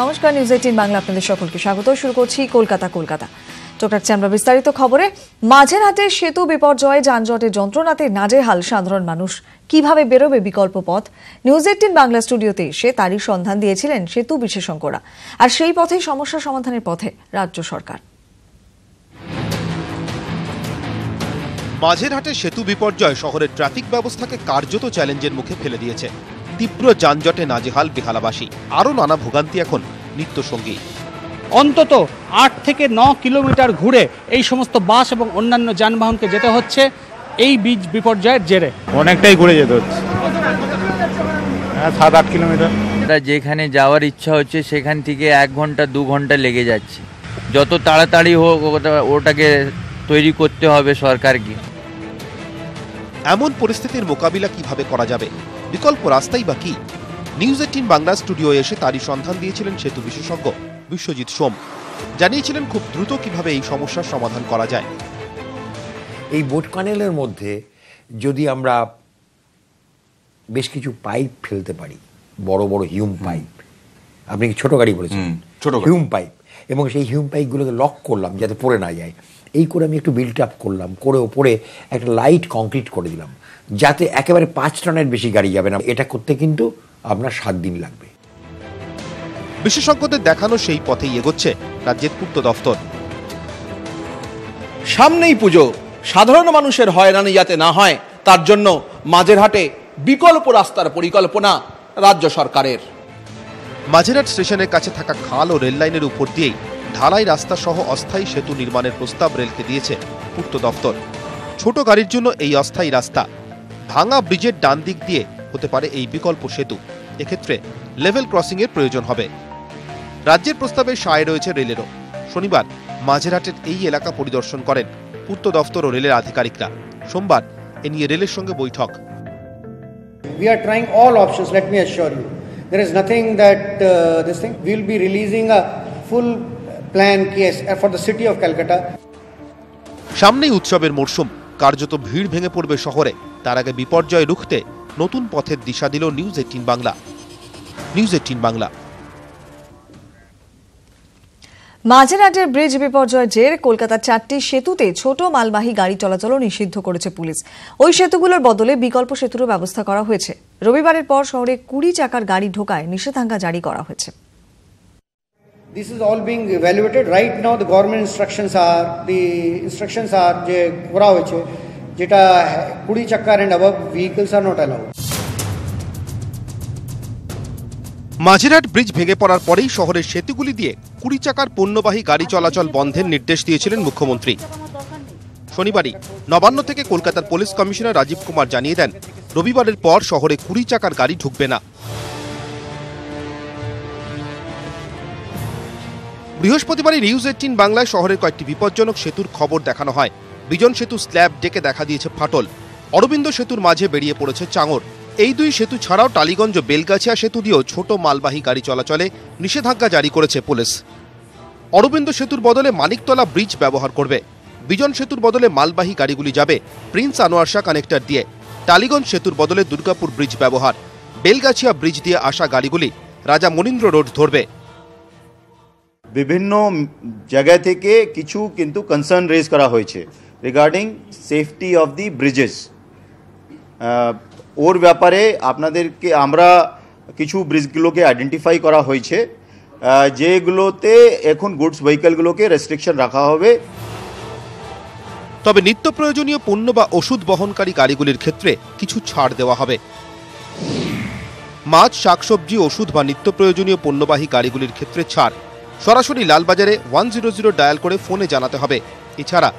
নমস্কার, নিউজ 18 বাংলা আপনাদের সকলকে স্বাগত। শুরু করছি কলকাতা। চোখ রাখছি আমরা বিস্তারিত খবরে। মাঝেরহাটে সেতু বিপর্যয়ে যানজটের যন্ত্রণাতে নাজেহাল সাধারণ মানুষ। কিভাবে বেরোবে বিকল্প পথ? নিউজ 18 বাংলা স্টুডিওতে এসে তারই সন্ধান দিয়েছিলেন সেতু বিশেষজ্ঞরা। আর সেই পথেই সমস্যা সমাধানের পথে রাজ্য সরকার। মাঝেরহাটে সেতু বিপর্যয় শহরের ট্রাফিক ব্যবস্থাকে কার্যত চ্যালেঞ্জের মুখে ফেলে দিয়েছে। তীব্র যানজটে নাজেহাল বেহালাবাসী, আরও নানা ভোগান্তি এখন নিত্যসঙ্গী। অন্তত 8 থেকে 9 কিলোমিটার ঘুরে এই সমস্ত বাস এবং অন্যান্য যানবাহনকে যেতে হচ্ছে এই বিপর্যয়ের জেরে। অনেকটাই ঘুরে যেতে হচ্ছে, 7-8 কিলোমিটার। যেখানে যাওয়ার ইচ্ছা হচ্ছে সেখান থেকে 1 ঘন্টা 2 ঘন্টা লেগে যাচ্ছে। যত তাড়াতাড়ি হোক ওটাকে তৈরি করতে হবে সরকারকে। এমন পরিস্থিতির মোকাবিলা কিভাবে করা যাবে? বিকল্প রাস্তাই বা কি? নিউজ 18 বাংলা স্টুডিও এসে তারই সন্ধান দিয়েছিলেন সেতু বিশেষজ্ঞ বিশ্বজিৎ সোম। জানিয়েছিলেন খুব দ্রুত কিভাবে এই সমস্যার সমাধান করা যায়। এই বোট কানেলের মধ্যে যদি আমরা বেশ কিছু পাইপ ফেলতে পারি, বড় বড় হিউম পাইপ, আপনি কি ছোট গাড়ি বলেছেন, হিউম পাইপ, এবং সেই হিউম পাইপগুলোকে লক করলাম যাতে পড়ে না যায়, এই করে আমি একটু বিল্ট আপ করলাম, করে ওপরে একটা লাইট কংক্রিট করে দিলাম যাতে একেবারে 5 টনের বেশি গাড়ি যাবে না। এটা করতে কিন্তু আপনার 7 দিন লাগবে। বিশেষজ্ঞদের দেখানো সেই পথেই এগোচ্ছে রাজ্যের পূর্ত দফতর। সামনেই পুজো, সাধারণ মানুষের হয়রানি যাতে না হয় তার জন্য মাঝেরহাটে বিকল্প রাস্তার পরিকল্পনা রাজ্য সরকারের। মাঝেরহাট স্টেশনের কাছে থাকা খাল ও রেল লাইনের উপর দিয়েই ঢালাই রাস্তা সহ অস্থায়ী সেতু নির্মাণের প্রস্তাব রেলকে দিয়েছে পূর্ত দফতর। ছোট গাড়ির জন্য এই অস্থায়ী রাস্তা, ভাঙা ব্রিজের ডান দিক দিয়ে হতে পারে এই বিকল্প সেতু। এক্ষেত্রে লেভেল ক্রসিং এর প্রয়োজন হবে। রাজ্যের প্রস্তাবে সায় রয়েছে রেলেরও। শনিবার মাঝেরহাটের এই এলাকা পরিদর্শন করেন পূর্ত দফতর ও রেলের আধিকারিকরা। সোমবার এ নিয়ে রেলের সঙ্গে বৈঠক। We are trying all options, let me assure you. There is nothing that this thing. We will be releasing a full plan case for the city of Calcutta. সামনেই উৎসবের মরশুম, কার্যত ভিড় ভেঙে পড়বে শহরে। তার আগে বিপর্যয় রুখতে নতুন পথের দিশা দিল নিউজ 18 বাংলা। নিউজ 18 বাংলা। মাঝেরহাটের ব্রিজ বিপর্যয়ের জের কলকাতার 4টি সেতুতে ছোট মালবাহী গাড়ি চলাচলও নিষিদ্ধ করেছে পুলিশ। ওই সেতুগুলোর বদলে বিকল্প সেতুরও ব্যবস্থা করা হয়েছে। রবিবারের পর শহরে 20 চাকার গাড়ি ঢোকায় নিষেধাজ্ঞা জারি করা হয়েছে। This is all being evaluated right now. The government instructions are যে করা হয়েছে যেটা 20 চাকার and above vehicles are not allowed. Majerhat bridge ভেঙে পড়ার পরেই শহরের সেতুগুলি দিয়ে 20 চাকার পণ্যবাহী গাড়ি চলাচল বন্ধের নির্দেশ দিয়েছিলেন মুখ্যমন্ত্রী। শনিবারই নবান্ন থেকে কলকাতার পুলিশ কমিশনার রাজীব কুমার জানিয়ে দেন, রবিবারের পর শহরে 20 চাকার গাড়ি ঢুকবে না। বৃহস্পতিবারই নিউজ 18 বাংলায় শহরের কয়েকটি বিপজ্জনক সেতুর খবর দেখানো হয়। বিজন সেতু স্ল্যাব ডেকে দেখা দিয়েছে ফাটল। অরবিন্দ সেতুর মাঝে বেরিয়ে পড়েছে চাঙড়। এই দুই সেতু ছাড়াও টালিগঞ্জ বেলগাছিয়া সেতু দিয়েও ছোট মালবাহী গাড়ি চলাচলে নিষেধাজ্ঞা জারি করেছে পুলিশ। অরবিন্দ সেতুর বদলে মানিকতলা ব্রিজ ব্যবহার করবে। বিজন সেতুর বদলে মালবাহী গাড়িগুলি যাবে প্রিন্স আনোয়ার শাহ কানেক্টর দিয়ে। টালিগঞ্জ সেতুর বদলে দুর্গাপুর ব্রিজ ব্যবহার। বেলগাছিয়া ব্রিজ দিয়ে আসা গাড়িগুলি রাজা মনীন্দ্র রোড ধরবে। বিভিন্ন জায়গা থেকে কিছু কিন্তু কনসার্ন রেজ করা হয়েছে regarding safety of the bridges. ওর ব্যাপারে আপনাদেরকে আমরা কিছু ব্রিজগুলোকে আইডেন্টিফাই করা হয়েছে যেগুলোতে এখন গুডস ভেহিকলগুলোকে রেস্ট্রিকশন রাখা হবে। তবে নিত্য প্রয়োজনীয় পণ্য বা ওষুধ বহনকারী গাড়িগুলির ক্ষেত্রে কিছু ছাড় দেওয়া হবে। মাছ, শাকসবজি, ওষুধ বা নিত্য প্রয়োজনীয় পণ্যবাহী গাড়িগুলির ক্ষেত্রে ছাড়। সরাসরি লালবাজারে 100 ডায়াল করে ফোনে জানাতে হবে। এছাড়া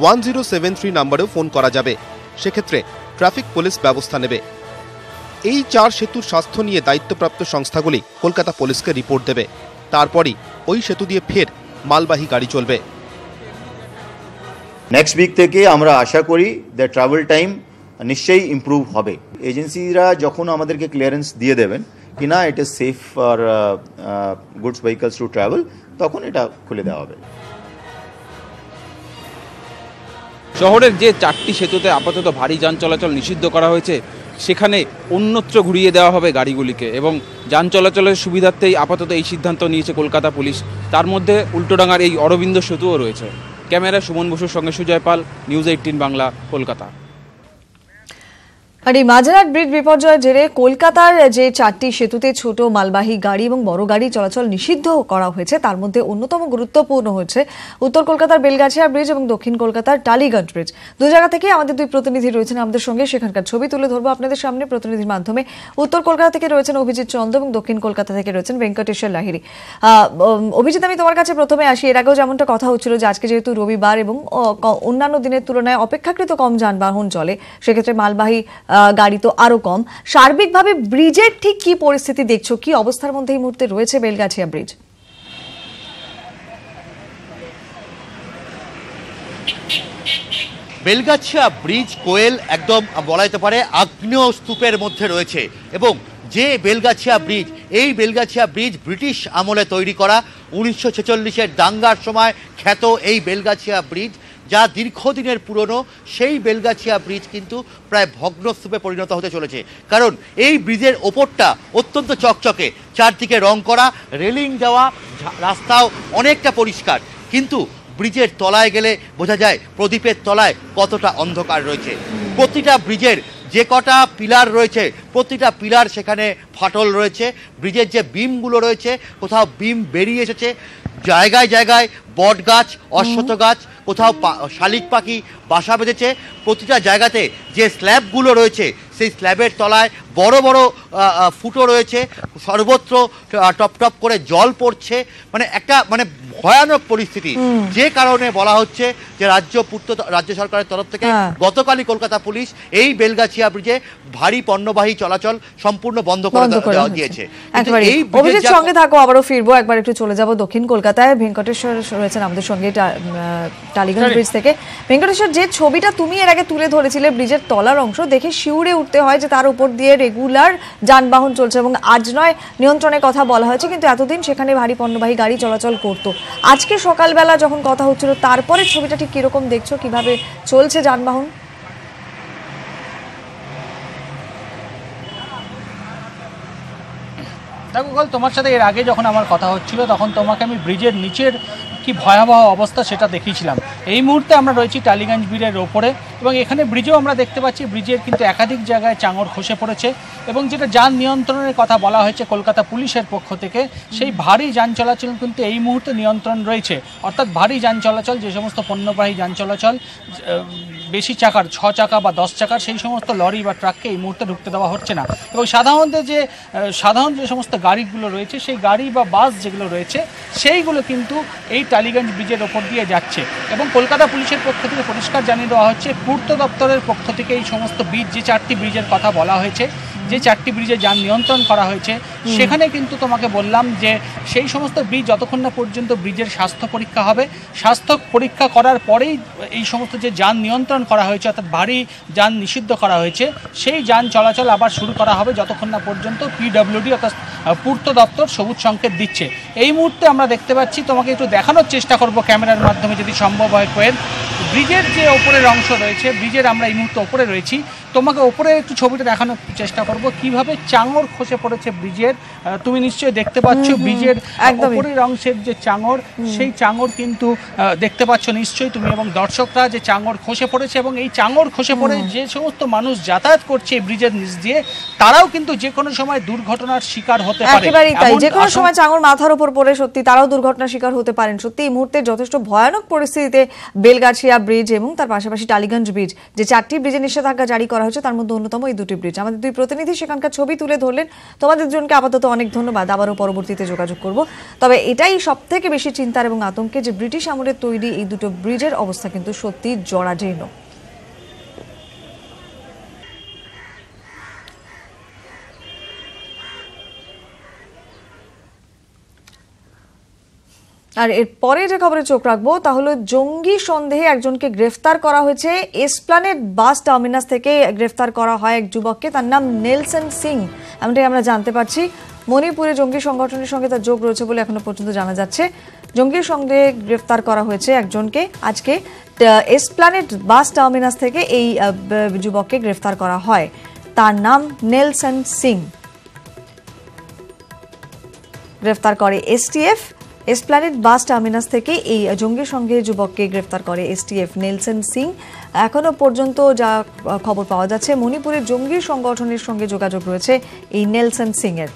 1073 নম্বরেও ফোন করা যাবে। সেক্ষেত্রে ট্রাফিক পুলিশ ব্যবস্থা নেবে। এই 4 সেতুর স্বাস্থ্য নিয়ে দায়িত্বপ্রাপ্ত সংস্থাগুলি কলকাতা পুলিশকে রিপোর্ট দেবে। তারপরই ওই সেতু দিয়ে ফের মালবাহী গাড়ি চলবে। নেক্সট উইক থেকে আমরা আশা করি দ্য ট্রাভেল টাইম নিশ্চয়ই ইমপ্রুভ হবে। এজেন্সিরা যখন আমাদেরকে ক্লিয়ারেন্স দিয়ে দেবেন কিনা it is safe for goods vehicles to travel, তখন এটা খুলে দেওয়া হবে। শহরের যে 4টি সেতুতে আপাতত ভারী যান চলাচল নিষিদ্ধ করা হয়েছে সেখানে অন্যত্র ঘুরিয়ে দেওয়া হবে গাড়িগুলিকে, এবং যান চলাচলের সুবিধার্থেই আপাতত এই সিদ্ধান্ত নিয়েছে কলকাতা পুলিশ। তার মধ্যে উল্টোডাঙার এই অরবিন্দ সেতুও রয়েছে। ক্যামেরা সুমন বসুর সঙ্গে সুজয় পাল, নিউজ 18 বাংলা, কলকাতা। আর এই মাঝেরহাট ব্রিজ বিপর্যয়ের জেরে কলকাতার যে 4টি সেতুতে ছোট মালবাহী গাড়ি এবং বড় গাড়ি চলাচল নিষিদ্ধ করা হয়েছে, তার মধ্যে অন্যতম গুরুত্বপূর্ণ হচ্ছে উত্তর কলকাতার বেলগাছিয়া ব্রিজ এবং দক্ষিণ কলকাতার টালিগঞ্জ ব্রিজ। দু জায়গা থেকে আমাদের দুই প্রতিনিধি রয়েছেন আমাদের সঙ্গে, সেখানকার ছবি তুলে ধরবো আপনাদের সামনে প্রতিনিধির মাধ্যমে। উত্তর কলকাতা থেকে রয়েছেন অভিজিৎ চন্দ এবং দক্ষিণ কলকাতা থেকে রয়েছেন ভেঙ্কটেশ্বর লাহিড়ী। অভিজিৎ, আমি তোমার কাছে প্রথমে আসি। এর আগেও যেমনটা কথা হচ্ছিল যে আজকে যেহেতু রবিবার এবং অন্যান্য দিনের তুলনায় অপেক্ষাকৃত কম যানবাহন চলে, সেক্ষেত্রে মালবাহী গাড়ি তো আরো কম। সার্বিকভাবে ব্রিজের ঠিক কি পরিস্থিতি দেখছো, কি অবস্থার মধ্যে এই মুহূর্তে রয়েছে বেলগাছিয়া ব্রিজ? বেলগাছিয়া ব্রিজ কোয়েল একদম বলা যেতে পারে আগ্নেয় স্তূপের মধ্যে রয়েছে, এবং যে বেলগাছিয়া ব্রিজ, এই বেলগাছিয়া ব্রিজ ব্রিটিশ আমলে তৈরি করা। 1946-এর দাঙ্গার সময় খ্যাত এই বেলগাছিয়া ব্রিজ, যা দীর্ঘদিনের পুরনো, সেই বেলগাছিয়া ব্রিজ কিন্তু প্রায় ভগ্নস্তূপে পরিণত হতে চলেছে। কারণ এই ব্রিজের ওপরটা অত্যন্ত চকচকে, চারদিকে রং করা, রেলিং দেওয়া, রাস্তাও অনেকটা পরিষ্কার, কিন্তু ব্রিজের তলায় গেলে বোঝা যায় প্রদীপের তলায় কতটা অন্ধকার রয়েছে। প্রতিটা ব্রিজের যে কটা পিলার রয়েছে, প্রতিটা পিলার সেখানে ফাটল রয়েছে। ব্রিজের যে বিমগুলো রয়েছে, কোথাও বিম বেরিয়ে এসেছে, জায়গায় জায়গায় বট গাছ, অশ্বত্থ গাছ, কোথাও শালিক পাখি বাসা বেঁধেছে। প্রতিটা জায়গাতে যে স্ল্যাবগুলো রয়েছে, সেই স্ল্যাবের তলায় বড় বড় ফুটো রয়েছে, সর্বত্র টপ টপ করে জল পড়ছে। মানে একটা ভয়ানক পরিস্থিতি, যে কারণে বলা হচ্ছে যে রাজ্য সরকারের তরফ থেকে গতকালই কলকাতা পুলিশ এই বেলগাছিয়া ব্রিজে ভারী পণ্যবাহী চলাচল সম্পূর্ণ বন্ধ করে দিয়েছে। এই ব্রিজের সঙ্গে থাকো, আবারও ফিরবো, একবার একটু চলে যাব দক্ষিণ কলকাতায়। ভেঙ্কটেশ্বর রয়েছেন আমাদের সঙ্গে টালিগঞ্জ ব্রিজ থেকে। ভেঙ্কটেশ্বর, যে ছবিটা তুমি এর আগে তুলে ধরেছিলে ব্রিজের তলার অংশ দেখে শিউরে উঠতে হয় যে তার উপর দিয়ে রেগুলার যানবাহন চলছে, এবং আজ নয় নিয়ন্ত্রণের কথা বলা হয়েছে, কিন্তু এতদিন সেখানে ভারী পণ্যবাহী গাড়ি চলাচল করতো। আজকে সকালবেলা যখন কথা হচ্ছিল, তারপরে ছবিটা ঠিক কিরকম দেখছো, কিভাবে চলছে যানবাহন? দেখো গোল, তোমার সাথে এর আগে যখন আমার কথা হচ্ছিল তখন তোমাকে আমি ব্রিজের নিচের কি ভয়াবহ অবস্থা সেটা দেখিয়েছিলাম। এই মুহূর্তে আমরা রয়েছি টালিগঞ্জ ব্রিজের ওপরে, এবং এখানে ব্রিজেও আমরা দেখতে পাচ্ছি ব্রিজের কিন্তু একাধিক জায়গায় চাঙড় খসে পড়েছে, এবং যেটা যান নিয়ন্ত্রণের কথা বলা হয়েছে কলকাতা পুলিশের পক্ষ থেকে, সেই ভারী যান চলাচল কিন্তু এই মুহূর্তে নিয়ন্ত্রণ রয়েছে। অর্থাৎ ভারী যান চলাচল, যে সমস্ত পণ্যবাহী যান চলাচল, বেশি চাকার 6 চাকা বা 10 চাকার, সেই সমস্ত লরি বা ট্রাককে এই মুহূর্তে ঢুকতে দেওয়া হচ্ছে না। এবং সাধারণ যে সমস্ত গাড়িগুলো রয়েছে, সেই গাড়ি বা বাস যেগুলো রয়েছে, সেইগুলো কিন্তু এই টালিগঞ্জ ব্রিজের ওপর দিয়ে যাচ্ছে। এবং কলকাতা পুলিশের পক্ষ থেকে পরিষ্কার জানিয়ে দেওয়া হচ্ছে, পূর্ত দপ্তরের পক্ষ থেকে এই সমস্ত ব্রিজ, যে 4টি ব্রিজের কথা বলা হয়েছে, যে 4টি ব্রিজে যান নিয়ন্ত্রণ করা হয়েছে, সেখানে কিন্তু তোমাকে বললাম যে সেই সমস্ত ব্রিজ যতক্ষণ না পর্যন্ত ব্রিজের স্বাস্থ্য পরীক্ষা হবে, স্বাস্থ্য পরীক্ষা করার পরেই এই সমস্ত যে যান নিয়ন্ত্রণ করা হয়েছে, অর্থাৎ ভারী যান নিষিদ্ধ করা হয়েছে, সেই যান চলাচল আবার শুরু করা হবে যতক্ষণ না পর্যন্ত পিডব্লিউডি অর্থাৎ পূর্ত দপ্তর সবুজ সংকেত দিচ্ছে। এই মুহূর্তে আমরা দেখতে পাচ্ছি, তোমাকে একটু দেখানোর চেষ্টা করব ক্যামেরার মাধ্যমে যদি সম্ভব হয়। কোয়েল, ব্রিজের যে ওপরের অংশ রয়েছে, ব্রিজের আমরা এই মুহূর্তে ওপরে রয়েছি, তোমাকে ওপরে একটু ছবিটা দেখানোর চেষ্টা করব কিভাবে চাঙড় খসে পড়েছে ব্রিজের। তুমি নিশ্চয়ই দেখতে পাচ্ছ ব্রিজের ওপরের অংশের যে চাঙড়, সেই চাঙড় কিন্তু দেখতে পাচ্ছ নিশ্চয়ই তুমি এবং দর্শকরা, যে চাঙড় খসে পড়েছে। এবং এই চাঙড় খসে পড়ে যে সমস্ত মানুষ যাতায়াত করছে এই ব্রিজের নিচ দিয়ে, তারাও কিন্তু যে কোনো সময় দুর্ঘটনার শিকার হতে পারে। একেবারেই তাই, যে কোনো সময় চাঙড় মাথার উপর পড়ে সত্যি তারাও দুর্ঘটনার শিকার হতে পারেন। সত্যি এই মুহূর্তে যথেষ্ট ভয়ানক পরিস্থিতিতে বেলগাছিয়া ব্রিজ এবং তার পাশাপাশি টালিগঞ্জ ব্রিজ, যে 4টি ব্রিজে নিষেধাজ্ঞা জারি করা হয়েছে, তার মধ্যে অন্যতম এই 2টি ব্রিজ। আমাদের দুই প্রতিনিধি সেখানকার ছবি তুলে ধরলেন। তোমাদের দুজনকে আপাতত অনেক ধন্যবাদ, আবারও পরবর্তীতে যোগাযোগ করব। তবে এটাই সব থেকে বেশি চিন্তার এবং আতঙ্কে, যে ব্রিটিশ আমলের তৈরি এই 2টো ব্রিজের অবস্থা কিন্তু সত্যি জরাজীর্ণ। আর এরপরে যে খবরে চোখ রাখবো তা হলো জঙ্গি সন্দেহে একজনকে গ্রেফতার করা হয়েছে। এসপ্ল্যানেড বাস টার্মিনাস থেকে গ্রেফতার করা হয় এক যুবককে, তার নাম নেলসন সিং, এমনটাই আমরা জানতে পারছি। মণিপুরে জঙ্গি সংগঠনের সঙ্গে তার যোগ রয়েছে বলে এখনো পর্যন্ত জানা যাচ্ছে। জঙ্গির সঙ্গে গ্রেফতার করা হয়েছে একজনকে আজকে। এসপ্ল্যানেড বাস টার্মিনাস থেকে এই যুবককে গ্রেফতার করা হয়। তার নাম নেলসন সিং। গ্রেফতার করে এসটিএফ। এসপ্ল্যানেড বাস টার্মিনাস থেকে এই জঙ্গি সঙ্গে যুবককে গ্রেফতার করে এসটিএফ। নেলসন সিং এখনো পর্যন্ত যা খবর পাওয়া যাচ্ছে মণিপুরের জঙ্গি সংগঠনের সঙ্গে যোগাযোগ রয়েছে এই নেলসন সিং এর।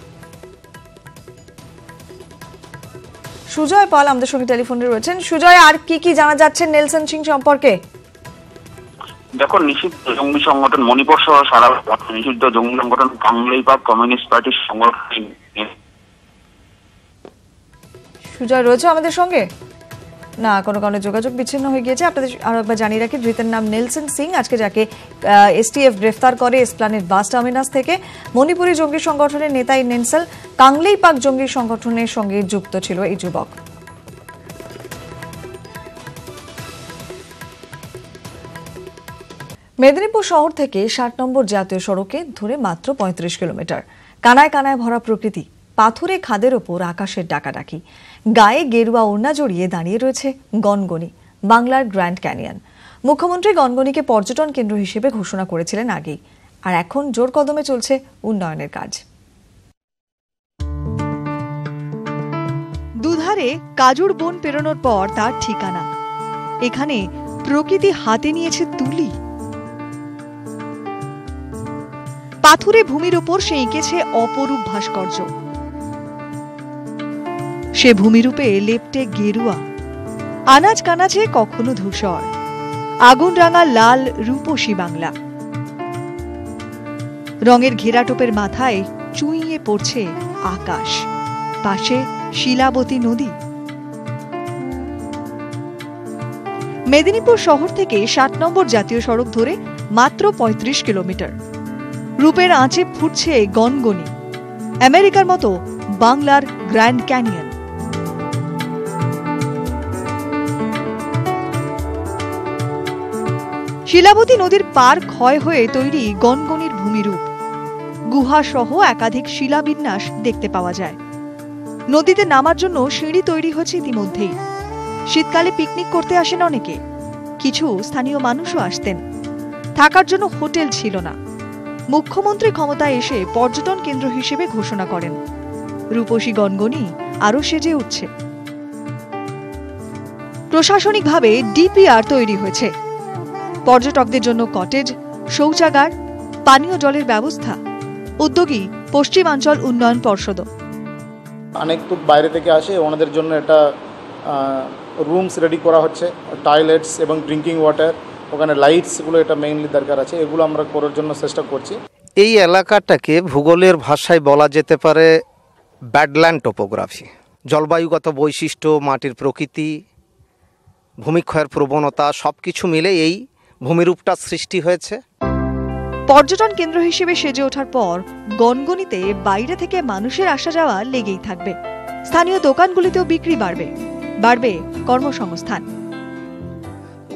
সুজয় পাল আমাদের সঙ্গে টেলিফোনে রয়েছেন। সুজয়, আর কি কি জানা যাচ্ছে নেলসন সিং সম্পর্কে? দেখো, নিষিদ্ধ জঙ্গি সংগঠন মণিপুর সহ সারা নিষিদ্ধ জঙ্গি সংগঠন কাংলেইপাক কমিউনিস্ট পার্টির সংগঠন। সুজয় রয়েছে আমাদের সঙ্গে? না, কোনো কারণে যোগাযোগ বিচ্ছিন্ন হয়ে গিয়েছে। আপনাদের আরো একবার জানিয়ে রাখি, ধৃতের নাম নেলসন সিং। আজকে যাকে এসটিএফ গ্রেফতার করে এসপ্ল্যানেড বাস টার্মিনাস থেকে, মণিপুরী জঙ্গি সংগঠনের নেতা এই নেলসন কাংলেইপাক জঙ্গি সংগঠনের সঙ্গে যুক্ত ছিল এই যুবক। মেদিনীপুর শহর থেকে 60 নম্বর জাতীয় সড়কে ধরে মাত্র 35 কিলোমিটার। কানায় কানায় ভরা প্রকৃতি, পাথুরে খাদের ওপর আকাশের ডাকাডাকি, গায়ে গেরুয়া ওড়না জড়িয়ে দাঁড়িয়ে রয়েছে গনগনি, বাংলার গ্র্যান্ড ক্যানিয়ন। মুখ্যমন্ত্রী গনগনিকে পর্যটন কেন্দ্র হিসেবে ঘোষণা করেছিলেন আগেই, আর এখন জোর কদমে চলছে উন্নয়নের কাজ। দুধারে কাজুর বন পেরোনোর পর তার ঠিকানা। এখানে প্রকৃতি হাতে নিয়েছে তুলি। পাথুরে ভূমির ওপর সে এঁকেছে অপরূপ ভাস্কর্য। সে ভূমিরূপে লেপ্টে গেরুয়া, আনাজ কানাচে কখনো ধূসর, আগুন রাঙা লাল রূপসী বাংলা। রঙের ঘেরাটোপের মাথায় চুইয়ে পড়ছে আকাশ, পাশে শিলাবতী নদী। মেদিনীপুর শহর থেকে 60 নম্বর জাতীয় সড়ক ধরে মাত্র 35 কিলোমিটার। রূপের আঁচে ফুটছে গনগনি, আমেরিকার মতো বাংলার গ্র্যান্ড ক্যানিয়ন। শিলাবতী নদীর পার ক্ষয় হয়ে তৈরি গনগনির ভূমিরূপ। গুহা সহ একাধিক শিলাবিন্যাস দেখতে পাওয়া যায়। নদীতে নামার জন্য সিঁড়ি তৈরি হয়েছে ইতিমধ্যেই। শীতকালে পিকনিক করতে আসেন অনেকে, কিছু স্থানীয় মানুষও আসতেন। থাকার জন্য হোটেল ছিল না। মুখ্যমন্ত্রী ক্ষমতায় এসে পর্যটন কেন্দ্র হিসেবে ঘোষণা করেন। রূপসী গনগনি আরো সেজে উঠছে। প্রশাসনিকভাবে ডিপিআর তৈরি হয়েছে। পর্যটকদের জন্য কটেজ, শৌচাগার, পানীয় জলের ব্যবস্থা। উদ্যোগী পশ্চিমাঞ্চল উন্নয়ন পর্ষদ। অনেক দূর বাইরে থেকে আসে, ওনাদের জন্য একটা রুমস রেডি করা হচ্ছে, টয়লেটস এবং ড্রিঙ্কিং ওয়াটার, ওখানে লাইটসগুলো এটা মেইনলি দরকার আছে। এগুলো আমরা করার জন্য চেষ্টা করছি। এই এলাকাটাকে ভূগোলের ভাষায় বলা যেতে পারে ব্যাডল্যান্ড টোপোগ্রাফি। জলবায়ুগত বৈশিষ্ট্য, মাটির প্রকৃতি, ভূমিক্ষয়ের প্রবণতা সবকিছু মিলে এই ভূমিরূপটা সৃষ্টি হয়েছে। পর্যটন কেন্দ্র হিসেবে সেজে ওঠার পর গনগনিতে বাইরে থেকে মানুষের আসা যাওয়া লেগেই থাকবে। স্থানীয় দোকানগুলিতেও বিক্রি বাড়বে, বাড়বে কর্মসংস্থান।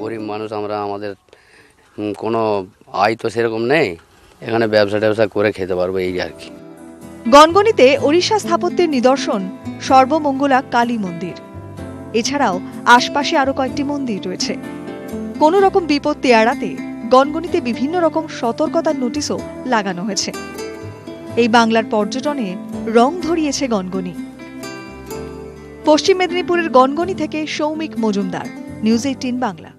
গরিব মানুষ আমরা, আমাদের কোনো আয় তো সেরকম নেই, এখানে ব্যবসা করে খেতে পারবো, এই আর কি। গনগনিতে ওড়িশা স্থাপত্যের নিদর্শন সর্বমঙ্গলা কালী মন্দির। এছাড়াও আশপাশে আরো কয়েকটি মন্দির রয়েছে। কোনো রকম বিপত্তি এড়াতে গনগনিতে বিভিন্ন রকম সতর্কতার নোটিশও লাগানো হয়েছে। এই বাংলার পর্যটনে রং ধরিয়েছে গনগনি। পশ্চিম মেদিনীপুরের গনগনি থেকে সৌমিক মজুমদার, নিউজ 18 বাংলা।